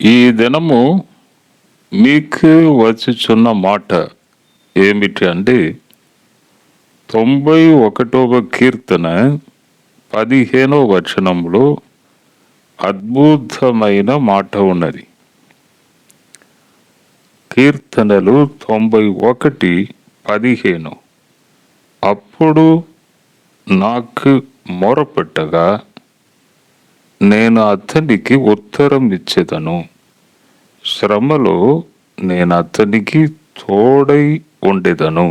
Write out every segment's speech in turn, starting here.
ఈ దినము మీకు వచ్చుచున్న మాట ఏమిటి అంటే 91వ కీర్తన 15వ వచనంలో అద్భుతమైన మాట ఉన్నది. కీర్తనలు 91:15. అప్పుడు నాకు మొరపెట్టగా నేను అతనికి ఉత్తరం ఇచ్చేదను. శ్రమలో నేను అతనికి తోడై ఉండేదను.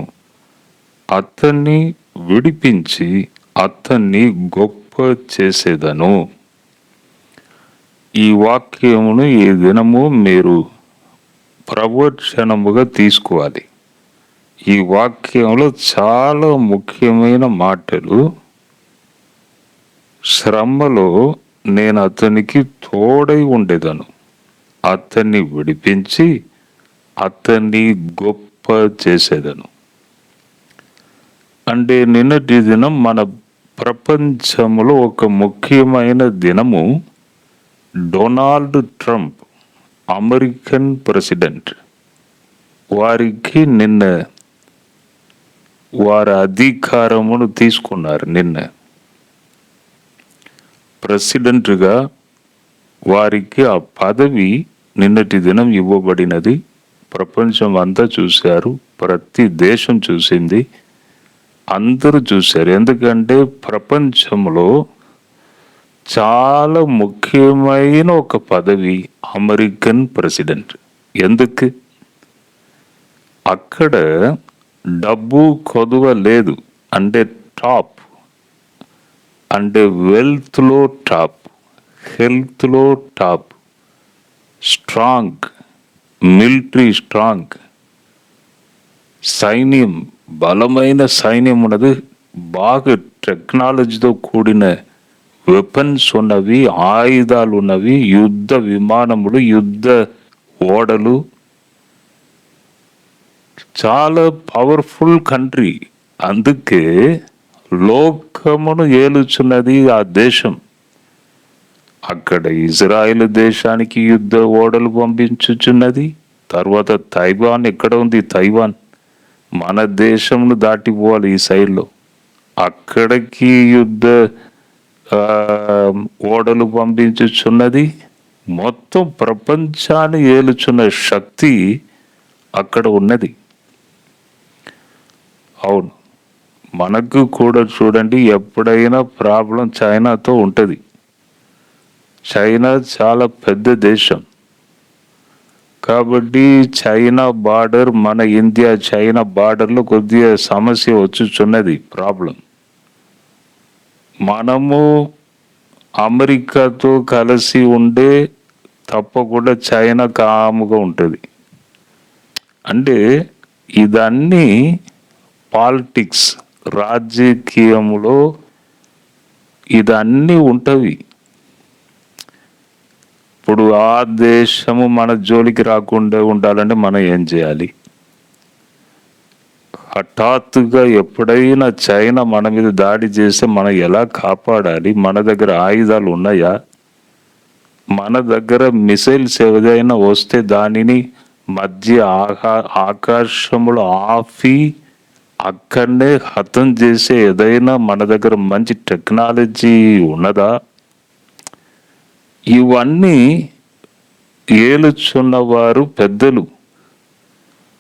అతన్ని విడిపించి అతన్ని గొప్ప చేసేదను. ఈ వాక్యమును ఈ దినము మీరు ప్రవచనముగా తీసుకోవాలి. ఈ వాక్యంలో చాలా ముఖ్యమైన మాటలు. శ్రమలో నేను అతనికి తోడై ఉండేదను. అతన్ని విడిపించి అతన్ని గొప్ప చేసేదను. అంటే నిన్నటి దినం మన ప్రపంచంలో ఒక ముఖ్యమైన దినము. డొనాల్డ్ ట్రంప్, అమెరికన్ ప్రెసిడెంట్, వారికి నిన్న వారి అధికారమును తీసుకున్నారు. నిన్న ప్రెసిడెంట్గా వారికి ఆ పదవి నిన్నటి దినం ఇవ్వబడినది. ప్రపంచం అంతా చూశారు, ప్రతి దేశం చూసింది, అందరూ చూశారు. ఎందుకంటే ప్రపంచంలో చాలా ముఖ్యమైన ఒక పదవి అమెరికన్ ప్రెసిడెంట్. ఎందుకు? అక్కడ డబ్బు కొదువ లేదు. అంటే టాప్, అంటే వెల్త్లో టాప్, హెల్త్లో టాప్, స్ట్రాంగ్, మిలిటరీ స్ట్రాంగ్, సైన్యం, బలమైన సైన్యం ఉన్నది, బాగా టెక్నాలజీతో కూడిన వెపన్స్ ఉన్నవి, ఆయుధాలు ఉన్నవి, యుద్ధ విమానములు, యుద్ధ ఓడలు, చాలా పవర్ఫుల్ కంట్రీ. అందుకే లోకమును ఏలుచున్నది ఆ దేశం. అక్కడ ఇజ్రాయెల్ దేశానికి యుద్ధ ఓడలు పంపించుచున్నది. తర్వాత తైవాన్ ఎక్కడ ఉంది? తైవాన్ మన దేశంను దాటిపోవాలి ఈ సైడ్లో. అక్కడికి యుద్ధ ఓడలు పంపించుచున్నది. మొత్తం ప్రపంచాన్ని ఏలుచున్న శక్తి అక్కడ ఉన్నది. అవును, మనకు కూడా చూడండి, ఎప్పుడైనా ప్రాబ్లం చైనాతో ఉంటుంది. చైనా చాలా పెద్ద దేశం కాబట్టి చైనా బార్డర్, మన ఇండియా చైనా బార్డర్లో కొద్దిగా సమస్య వచ్చుచున్నది, ప్రాబ్లం. మనము అమెరికాతో కలిసి ఉండే తప్పకుండా చైనా కాముగా ఉంటుంది. అంటే ఇదన్నీ పాలిటిక్స్, రాజకీయంలో ఇదన్నీ ఉంటవి. ఇప్పుడు ఆ దేశము మన జోలికి రాకుండా ఉండాలంటే మనం ఏం చేయాలి? హఠాత్తుగా ఎప్పుడైనా చైనా మన మీద దాడి చేస్తే మనం ఎలా కాపాడాలి? మన దగ్గర ఆయుధాలు ఉన్నాయా? మన దగ్గర మిసైల్స్ ఏదైనా వస్తే దానిని మధ్య ఆకాశంలో ఆపి అక్కడనే హతం చేసే ఏదైనా మన దగ్గర మంచి టెక్నాలజీ ఉన్నదా? ఇవన్నీ ఏలుచున్న వారు పెద్దలు,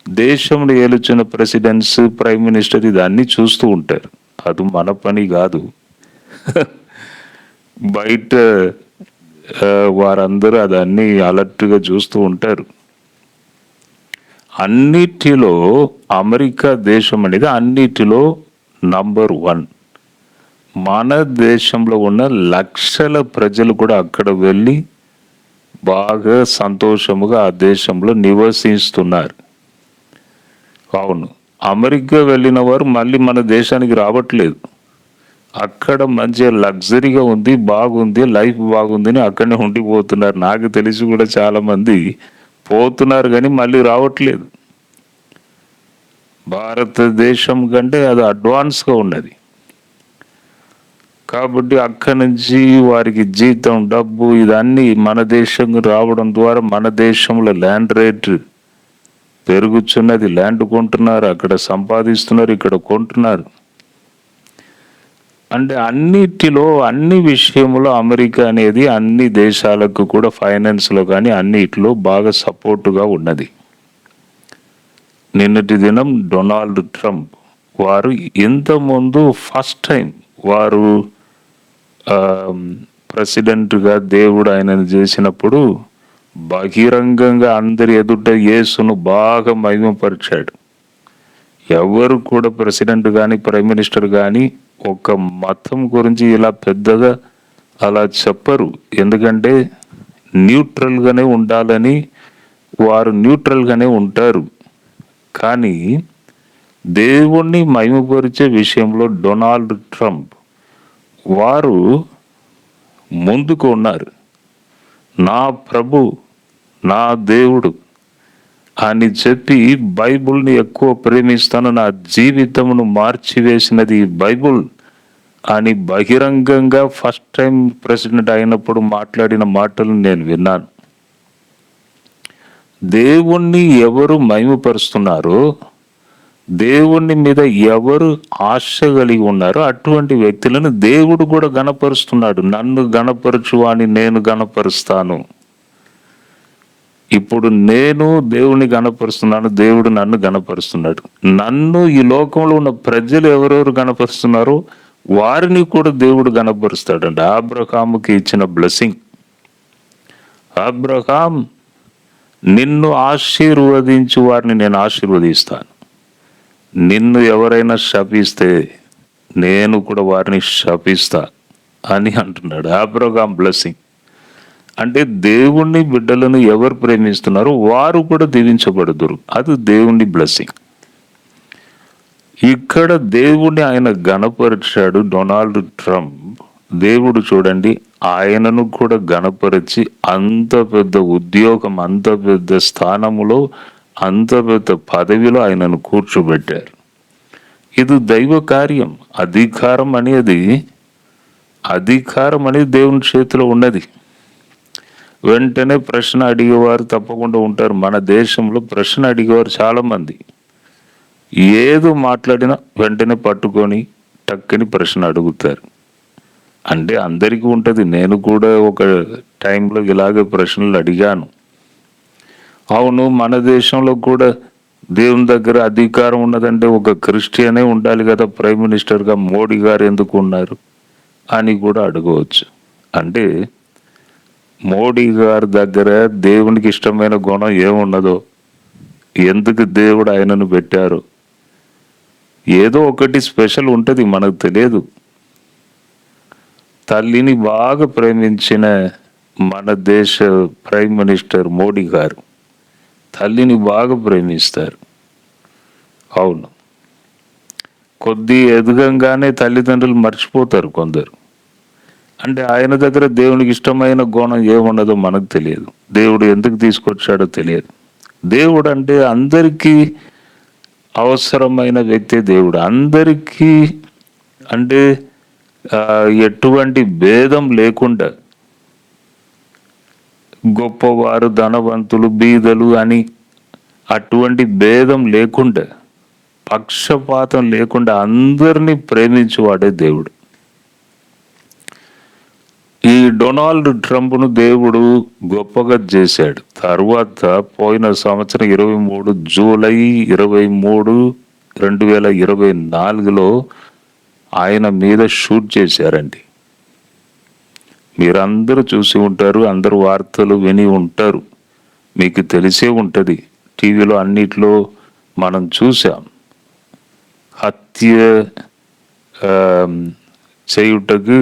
దేశంలో ఏలుచున్న ప్రెసిడెంట్స్, ప్రైమ్ మినిస్టర్ ఇదన్నీ చూస్తూ ఉంటారు. అది మన పని కాదు. బయట వారందరూ అదన్నీ అలర్ట్గా చూస్తూ ఉంటారు. అన్నిటిలో అమెరికా దేశం అనేది అన్నిటిలో నంబర్ 1. మన దేశంలో ఉన్న లక్షల ప్రజలు కూడా అక్కడ వెళ్ళి బాగా సంతోషముగా ఆ దేశంలో నివసిస్తున్నారు. అవును, అమెరికా వెళ్ళిన వారు మళ్ళీ మన దేశానికి రావట్లేదు. అక్కడ మంచిగా లగ్జరీగా ఉంది, బాగుంది, లైఫ్ బాగుంది అని అక్కడనే ఉండిపోతున్నారు. నాకు తెలిసి కూడా చాలా మంది పోతున్నారు కానీ మళ్ళీ రావట్లేదు. భారతదేశం కంటే అది అడ్వాన్స్గా ఉన్నది. కాబట్టి అక్కడి నుంచి వారికి జీతం, డబ్బు ఇదన్నీ మన దేశం రావడం ద్వారా మన దేశంలో ల్యాండ్ రేట్ పెరుగుతున్నది. ల్యాండ్ కొంటున్నారు, అక్కడ సంపాదిస్తున్నారు, ఇక్కడ కొంటున్నారు. అంటే అన్నిటిలో, అన్ని విషయంలో అమెరికా అనేది అన్ని దేశాలకు కూడా ఫైనాన్స్లో కానీ అన్నిటిలో బాగా సపోర్టుగా ఉన్నది. నిన్నటి దినం డొనాల్డ్ ట్రంప్ వారు ఇంతకుముందు ఫస్ట్ టైం వారు ప్రెసిడెంట్గా దేవుడు ఆయనను చేసినప్పుడు బహిరంగంగా అందరి ఎదుట యేసును బాగా మహిమపరిచాడు. ఎవరు కూడా ప్రెసిడెంట్ కానీ ప్రైమ్ మినిస్టర్ కానీ ఒక మతం గురించి ఇలా పెద్దగా అలా చెప్పరు. ఎందుకంటే న్యూట్రల్గానే ఉండాలని వారు న్యూట్రల్గానే ఉంటారు. కానీ దేవుణ్ణి మహిమపరిచే విషయంలో డొనాల్డ్ ట్రంప్ వారు ముందుకు ఉన్నారు. నా ప్రభు, నా దేవుడు అని చెప్పి బైబుల్ని ఎక్కువ ప్రేమిస్తాను, నా జీవితమును మార్చివేసినది ఈ బైబుల్ అని బహిరంగంగా ఫస్ట్ టైం ప్రెసిడెంట్ అయినప్పుడు మాట్లాడిన మాటలు నేను విన్నాను. దేవుణ్ణి ఎవరు మహిమపరుస్తున్నారో, దేవుని మీద ఎవరు ఆశ కలిగి ఉన్నారో అటువంటి వ్యక్తులను దేవుడు కూడా గణపరుస్తున్నాడు. నన్ను గణపరచు అని నేను గణపరుస్తాను. ఇప్పుడు నేను దేవుని గణపరుస్తున్నాను, దేవుడు నన్ను గణపరుస్తున్నాడు. నన్ను ఈ లోకంలో ఉన్న ప్రజలు ఎవరెవరు గణపరుస్తున్నారో వారిని కూడా దేవుడు గణపరుస్తాడండి. అబ్రహాముకి ఇచ్చిన బ్లెస్సింగ్, అబ్రహాం నిన్ను ఆశీర్వదించు వారిని నేను ఆశీర్వదిస్తాను, నిన్ను ఎవరైనా శపిస్తే నేను కూడా వారిని శపిస్తా అని అంటున్నాడు. అబ్రహాం బ్లెస్సింగ్ అంటే దేవుణ్ణి బిడ్డలను ఎవరు ప్రేమిస్తున్నారో వారు కూడా దీవించబడుదురు. అది దేవుని బ్లెస్సింగ్. ఇక్కడ దేవుణ్ణి ఆయన గణపరిచాడు డొనాల్డ్ ట్రంప్. దేవుడు చూడండి ఆయనను కూడా గణపరిచి అంత పెద్ద ఉద్యోగం, అంత పెద్ద స్థానములో, అంత పెద్ద పదవిలో ఆయనను కూర్చోబెట్టారు. ఇది దైవ కార్యం. అధికారం అనేది దేవుని చేతిలో ఉన్నది. వెంటనే ప్రశ్న అడిగేవారు తప్పకుండా ఉంటారు. మన దేశంలో ప్రశ్న అడిగేవారు చాలా మంది. ఏదో మాట్లాడినా వెంటనే పట్టుకొని టక్కని ప్రశ్న అడుగుతారు. అంటే అందరికీ ఉంటుంది. నేను కూడా ఒక టైంలో ఇలాగే ప్రశ్నలు అడిగాను. అవును, మన దేశంలో కూడా దేవుని దగ్గర అధికారం ఉన్నదంటే ఒక క్రిస్టియనే ఉండాలి కదా, ప్రైమ్ మినిస్టర్గా మోడీ గారు ఎందుకు ఉన్నారు అని కూడా అడగవచ్చు. అంటే మోడీ గారి దగ్గర దేవునికి ఇష్టమైన గుణం ఏమున్నదో, ఎందుకు దేవుడు ఆయనను పెట్టారు, ఏదో ఒకటి స్పెషల్ ఉంటుంది, మనకు తెలియదు. తల్లిని బాగా ప్రేమించిన మన దేశ ప్రైమ్ మినిస్టర్ మోడీ గారు తల్లిని బాగా ప్రేమిస్తారు. అవును, కొద్ది ఎదగంగానే తల్లిదండ్రులు మర్చిపోతారు కొందరు. అంటే ఆయన దగ్గర దేవునికి ఇష్టమైన గుణం ఏమున్నదో మనకు తెలియదు, దేవుడు ఎందుకు తీసుకొచ్చాడో తెలియదు. దేవుడు అంటే అందరికీ అవసరమైన వ్యక్తి దేవుడు. అందరికీ అంటే ఎటువంటి భేదం లేకుండా, గొప్పవారు, ధనవంతులు, బీదలు అని అటువంటి భేదం లేకుండా, పక్షపాతం లేకుండా అందరినీ ప్రేమించేవాడే దేవుడు. ఈ డొనాల్డ్ ట్రంప్ను దేవుడు గొప్పగా చేశాడు. తర్వాత పోయిన సంవత్సరం 23 జూలై 23, 2024లో ఆయన మీద షూట్ చేశారండి. మీరందరూ చూసి ఉంటారు, అందరూ వార్తలు విని ఉంటారు, మీకు తెలిసే ఉంటుంది. టీవీలో అన్నిట్లో మనం చూసాం. హత్య చేయుటకు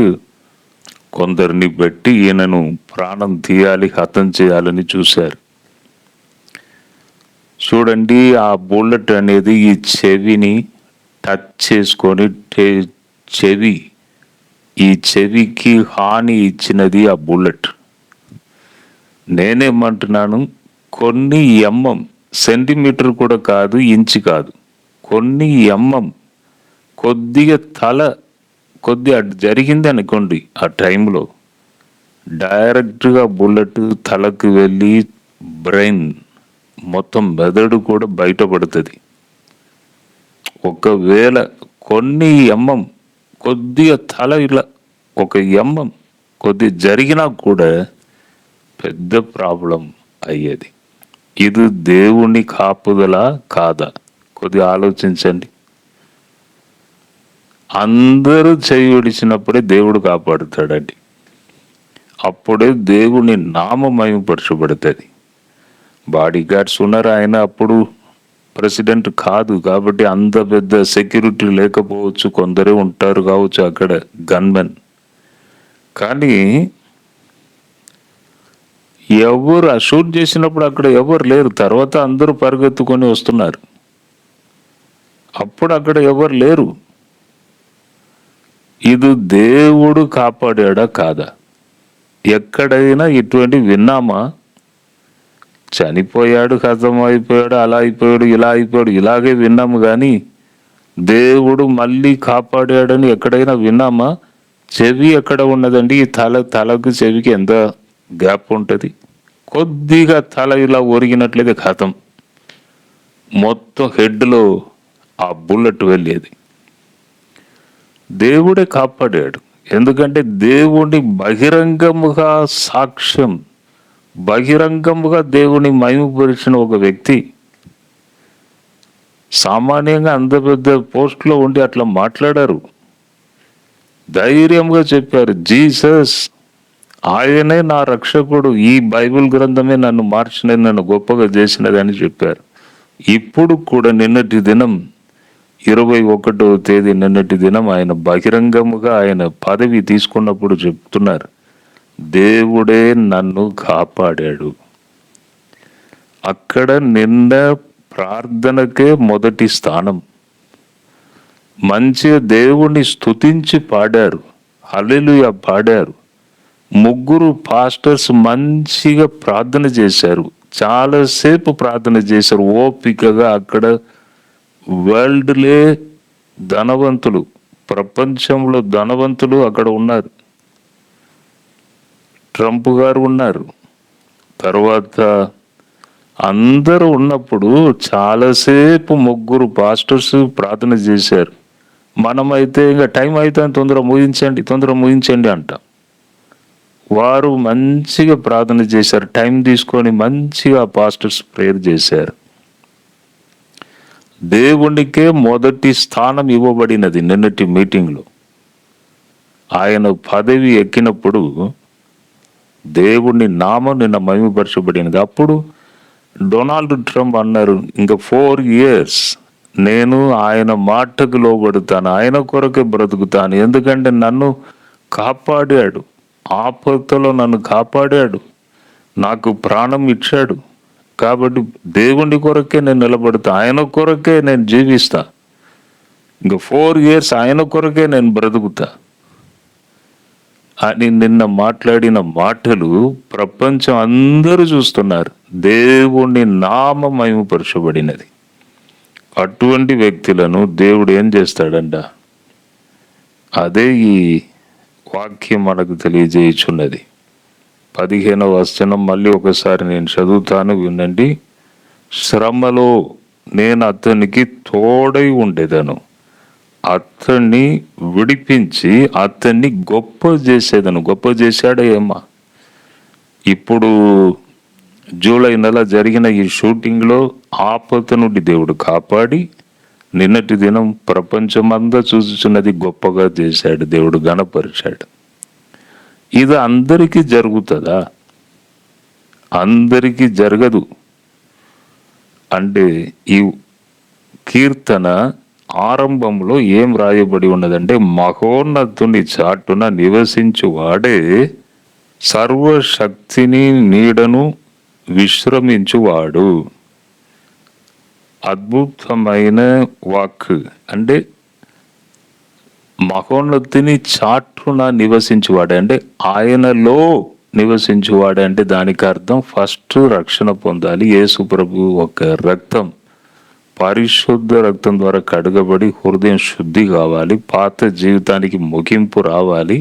కొందరిని పెట్టి ఈయనను ప్రాణం తీయాలి, హతం చేయాలని చూశారు. చూడండి, ఆ బుల్లెట్ అనేది ఈ చెవిని టచ్ చేసుకొని ఈ చెవికి హాని ఇచ్చినది ఆ బుల్లెట్. నేనేమంటున్నాను, కొన్ని సెంటీమీటర్ కూడా కాదు, ఇంచు కాదు, కొన్ని కొద్దిగా తల కొద్ది అటు జరిగింది అనుకోండి, ఆ టైంలో డైరెక్ట్గా బుల్లెట్ తలకు వెళ్ళి బ్రెయిన్ మొత్తం మెదడు కూడా బయటపడుతుంది. ఒకవేళ కొన్ని ఎంఎం కొద్దిగా తల ఇలా ఒక ఎంఎం కొద్ది జరిగినా కూడా పెద్ద ప్రాబ్లం అయ్యేది. ఇది దేవుని కాపుదల కాదా? కొద్దిగా ఆలోచించండి. అందరూ చేయి విడిచినప్పుడే దేవుడు కాపాడుతాడండి. అప్పుడే దేవుని నామం మహిమపరచబడుతుంది. బాడీ గార్డ్స్ ఉన్నారు, ఆయన అప్పుడు ప్రెసిడెంట్ కాదు కాబట్టి అంత పెద్ద సెక్యూరిటీ లేకపోవచ్చు, కొందరే ఉంటారు కావచ్చు అక్కడ గన్మెన్. కానీ ఎవరు షూట్ చేసినప్పుడు అక్కడ ఎవరు లేరు, తర్వాత అందరూ పరిగెత్తుకొని వస్తున్నారు, అప్పుడు అక్కడ ఎవరు లేరు. ఇది దేవుడు కాపాడాడా కాదా? ఎక్కడైనా ఇటువంటి విన్నామా? చనిపోయాడు, కథం అయిపోయాడు, అలా అయిపోయాడు, ఇలా అయిపోయాడు, ఇలాగే విన్నాము. కానీ దేవుడు మళ్ళీ కాపాడాడని ఎక్కడైనా విన్నామా? చెవి ఎక్కడ ఉన్నదండి? ఈ తలకు చెవికి ఎంత గ్యాప్ ఉంటుంది? కొద్దిగా తల ఇలా ఒరిగినట్లయితే కథం, మొత్తం హెడ్లో ఆ బుల్లెట్ వెళ్ళేది. దేవుడే కాపాడాడు. ఎందుకంటే దేవుని బహిరంగముగా సాక్ష్యం, బహిరంగముగా దేవుని మహిమపరిచిన ఒక వ్యక్తి సామాన్యంగా అంత పెద్ద పోస్ట్లో ఉండి అట్లా మాట్లాడారు. ధైర్యంగా చెప్పారు, జీసస్ ఆయనే నా రక్షకుడు, ఈ బైబిల్ గ్రంథమే నన్ను మార్చినది, నన్ను గొప్పగా చేసినది అని చెప్పారు. ఇప్పుడు కూడా నిన్నటి దినం 21వ తేదీ నిన్నటి దినం ఆయన బహిరంగముగా ఆయన పదవి తీసుకున్నప్పుడు చెప్తున్నారు, దేవుడే నన్ను కాపాడాడు. అక్కడ నిన్న ప్రార్థనకే మొదటి స్థానం. మంచిగా దేవుణ్ణి స్తుతించి పాడారు, హల్లెలూయా పాడారు. 3 పాస్టర్స్ మంచిగా ప్రార్థన చేశారు, చాలాసేపు ప్రార్థన చేశారు ఓపికగా. అక్కడ వరల్డ్లే ధనవంతులు, ప్రపంచంలో ధనవంతులు అక్కడ ఉన్నారు. ట్రంప్ గారు ఉన్నారు, తర్వాత అందరూ ఉన్నప్పుడు చాలాసేపు 3 పాస్టర్స్ ప్రార్థన చేశారు. మనమైతే ఇంకా టైం అయితే తొందర ముగించండి అంట. వారు మంచిగా ప్రార్థన చేశారు, టైం తీసుకొని మంచిగా పాస్టర్స్ ప్రేయర్ చేశారు. దేవునికే మొదటి స్థానం ఇవ్వబడినది నిన్నటి మీటింగ్లో. ఆయన పదవి ఎక్కినప్పుడు దేవుని నామం నిన్న మహిమపరచబడినది. అప్పుడు డొనాల్డ్ ట్రంప్ అన్నారు, ఇంకా 4 years నేను ఆయన మాటకు లోబడుతాను, ఆయన కొరకే బ్రతుకుతాను, ఎందుకంటే నన్ను కాపాడాడు, ఆపదలో నన్ను కాపాడాడు, నాకు ప్రాణం ఇచ్చాడు, కాబట్టి దేవుని కొరకే నేను నిలబడతా, ఆయన కొరకే నేను జీవిస్తా, ఇంకా 4 years ఆయన కొరకే నేను బ్రతుకుతా అని నిన్న మాట్లాడిన మాటలు ప్రపంచం అందరూ చూస్తున్నారు. దేవుని నామం మహిమపరచబడినది. అటువంటి వ్యక్తులను దేవుడు ఏం చేస్తాడంట? అదే ఈ వాక్యం మనకు తెలియజేయుచున్నది. 15వ వచనం మళ్ళీ ఒకసారి నేను చదువుతాను, వినండి. శ్రమలో నేను అతనికి తోడై ఉండేదను, అతన్ని విడిపించి అతన్ని గొప్ప చేసేదను. గొప్ప చేశాడే ఏమ్మా? ఇప్పుడు జూలై నెల జరిగిన ఈ షూటింగ్లో ఆపద నుండి దేవుడు కాపాడి నిన్నటి దినం ప్రపంచమంతా చూస్తున్నది, గొప్పగా చేశాడు, దేవుడు ఘనపరిచాడు. ఇది అందరికీ జరుగుతుందా? అందరికీ జరగదు. అంటే ఈ కీర్తన ఆరంభంలో ఏం రాయబడి ఉన్నదంటే, మహోన్నతుని చాటున నివసించువాడే సర్వశక్తిని నీడను విశ్రమించువాడు. అద్భుతమైన వాక్. అంటే మహోన్నతిని చాటున నివసించువాడే అంటే ఆయనలో నివసించువాడే. అంటే దానికి అర్థం ఫస్ట్ రక్షణ పొందాలి, యేసు ప్రభు ఒక రక్తం పరిశుద్ధ రక్తం ద్వారా కడగబడి హృదయం శుద్ధి కావాలి, పాత జీవితానికి ముగింపు రావాలి,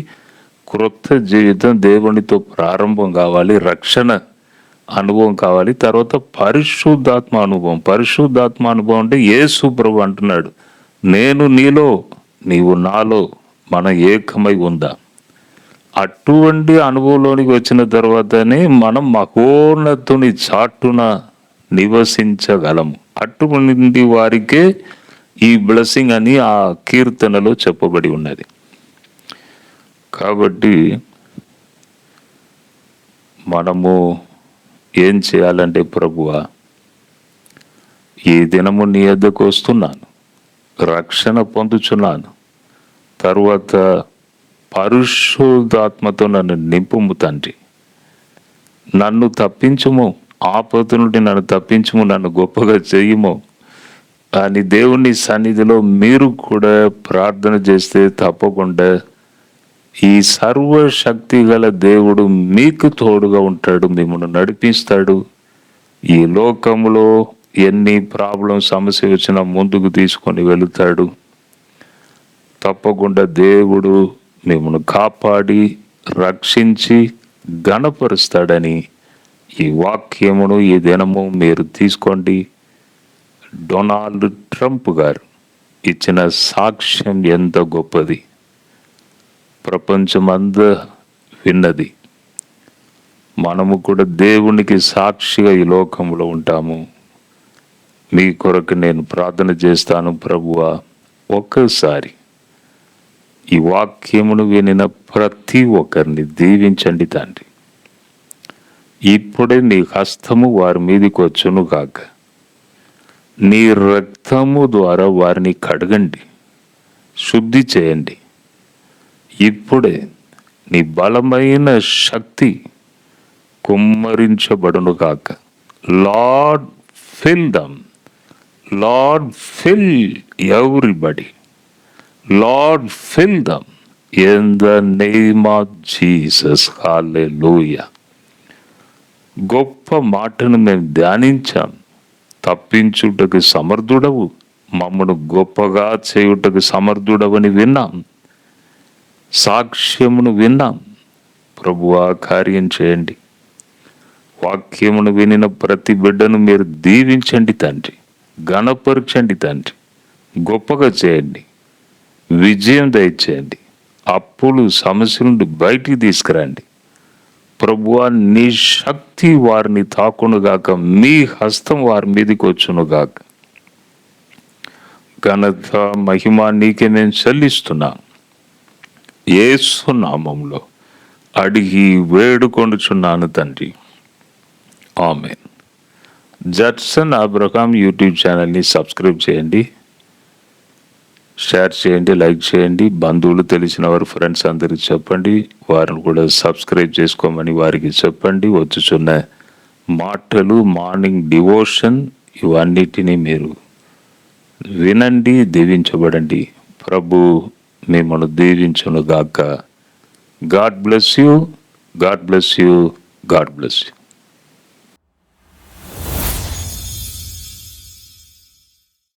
క్రొత్త జీవితం దేవునితో ప్రారంభం కావాలి, రక్షణ అనుభవం కావాలి, తర్వాత పరిశుద్ధాత్మ అనుభవం. పరిశుద్ధాత్మ అనుభవం అంటే యేసు ప్రభు అంటున్నాడు, నేను నీలో నీవు నాలో మనం ఏకమై ఉందా. అటువంటి అనుభవంలోనికి వచ్చిన తర్వాతనే మనం మహోన్నతుని చాటున నివసించగలము. అటువంటి వారికే ఈ బ్లెస్సింగ్ అని ఆ కీర్తనలో చెప్పబడి ఉన్నది. కాబట్టి మనము ఏం చేయాలంటే, ప్రభువా ఈ దినము నీ యొద్దకు వస్తున్నాను, రక్షణ పొందుచున్నాను, తరువాత పరిశుద్ధాత్మతో నన్ను నింపుము తండ్రి, నన్ను తప్పించుము, ఆపద నుండి నన్ను తప్పించుము, నన్ను గొప్పగా చెయ్యము అని దేవుని సన్నిధిలో మీరు కూడా ప్రార్థన చేస్తే తప్పకుండా ఈ సర్వశక్తి గల దేవుడు మీకు తోడుగా ఉంటాడు, మిమ్మల్ని నడిపిస్తాడు. ఈ లోకంలో ఎన్ని సమస్య వచ్చినా ముందుకు తీసుకొని వెళుతాడు. తప్పకుండా దేవుడు మిమ్మల్ని కాపాడి రక్షించి ఘనపరుస్తాడని ఈ వాక్యమును ఈ దినము మీరు తీసుకోండి. డొనాల్డ్ ట్రంప్ గారు ఇచ్చిన సాక్ష్యం ఎంత గొప్పది, ప్రపంచమంతా విన్నది. మనము కూడా దేవునికి సాక్షిగా ఈ లోకంలో ఉంటాము. మీ కొరకు నేను ప్రార్థన చేస్తాను. ప్రభువా, ఒక్కసారి ఈ వాక్యమును వినిన ప్రతి ఒక్కరిని దీవించండి తండ్రి. ఇప్పుడే నీ హస్తము వారి మీదకి వచ్చును కాక, నీ రక్తము ద్వారా వారిని కడగండి, శుద్ధి చేయండి. ఇప్పుడే నీ బలమైన శక్తి కుమ్మరించబడును కాక. Lord fill them, Lord fill everybody, Lord fill them in the name of Jesus. Hallelujah. గొప్ప మాటను మేము ధ్యానించాం. తప్పించుటకు సమర్థుడవు, మమ్మను గొప్పగా చేయుటకు సమర్థుడవని విన్నాం, సాక్ష్యమును విన్నాం. ప్రభువా, కార్యం చేయండి. వాక్యమును వినిన ప్రతి బిడ్డను మీరు దీవించండి తండ్రి, ఘనపరచండి తండ్రి, గొప్పగా చేయండి, విజయం దయచేయండి, అప్పులు సమస్యల నుండి బయటికి తీసుకురండి. ప్రభువా, నీ శక్తి వారిని తాకునుగాక, మీ హస్తం వారి మీదకి వచ్చునుగాక. ఘనత మహిమ నీకే నేను చెల్లిస్తున్నాను. యేసు నామములో అడిగి వేడుకొనుచున్నాను తండ్రి, ఆమేన్. జడ్సన్ అబ్రహాం యూట్యూబ్ ఛానల్ని సబ్స్క్రైబ్ చేయండి, షేర్ చేయండి, లైక్ చేయండి. బంధువులు, తెలిసిన వారు, ఫ్రెండ్స్ అందరికి చెప్పండి. వారిని కూడా సబ్స్క్రైబ్ చేసుకోమని వారికి చెప్పండి. వచ్చుచున్న మాటలు, మార్నింగ్ డివోషన్ ఇవన్నిటినీ మీరు వినండి, దీవించబడండి. ప్రభు మిమ్మల్ని దీవించును గాక. God bless you, God bless you, God bless you.